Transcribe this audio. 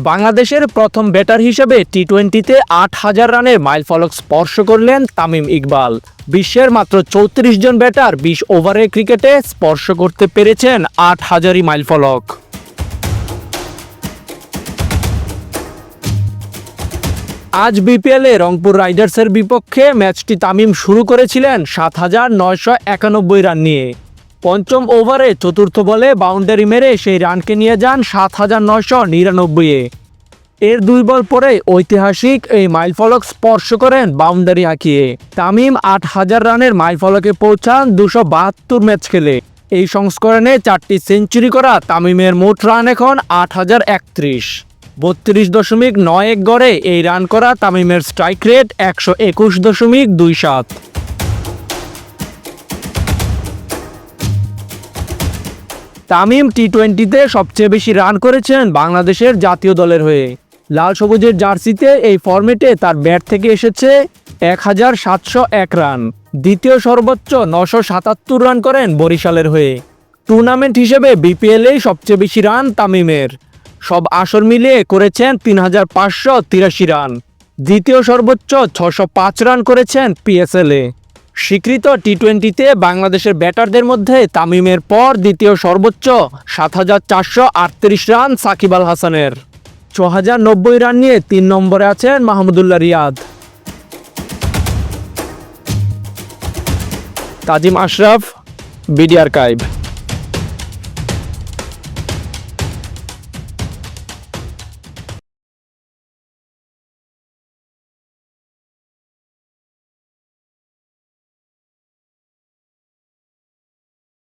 বাংলাদেশের প্রথম ব্যাটার হিসেবে টি-20তে ৮,০০০ রানের মাইলফলক স্পর্শ করলেন তামিম ইকবাল। বিশ্বের মাত্র ৩৪ জন ব্যাটার ২০ ওভারের ক্রিকেটে স্পর্শ করতে পেরেছেন ৮,০০০ই মাইলফলক। আজ বিপিএলে রংপুর রাইডার্সের বিপক্ষে ম্যাচটি তামিম শুরু করেছিলেন ৭,৯৯১ রান নিয়ে। পঞ্চম ওভারে চতুর্থ বলে বাউন্ডারি মেরে সেই রানকে নিয়ে যান ৭,৯৯৯-এ। এর ২ বল পরে ঐতিহাসিক এই মাইলফলক স্পর্শ করেন বাউন্ডারি হাঁকিয়ে। তামিম ৮,০০০ রানের মাইলফলকে পৌঁছান ২৭২ ম্যাচ খেলে। এই সংস্করণে ৪টি সেঞ্চুরি করা তামিমের মোট রান এখন ৮,০৩১। ৩২.৯১ গড়ে এই রান করা তামিমের স্ট্রাইক রেট ১২১.২৭। তামিম টি-20তে সবচেয়ে বেশি রান করেছেন বাংলাদেশের জাতীয় দলের হয়ে। লাল সবুজের জার্সিতে এই ফরম্যাটে তার ব্যাট থেকে এসেছে ১,৭০১ রান। দ্বিতীয় সর্বোচ্চ ৯৭৭ রান করেন বরিশালের হয়ে। টুর্নামেন্ট হিসেবে বিপিএলেই সবচেয়ে বেশি রান তামিমের। সব আসর মিলিয়ে করেছেন ৩,৫৮৩ রান। দ্বিতীয় সর্বোচ্চ ৬০৫ রান করেছেন পিএসএলে। স্বীকৃত টি-20তে বাংলাদেশের ব্যাটারদের মধ্যে তামিমের পর দ্বিতীয় সর্বোচ্চ ৭,৪৩৮ রান সাকিব আল হাসানের। ৬,০৯০ রান নিয়ে ৩ নম্বরে আছেন মাহমুদুল্লাহ রিয়াদ। তাজিম আশরাফ, বিডি আর্কাইভ।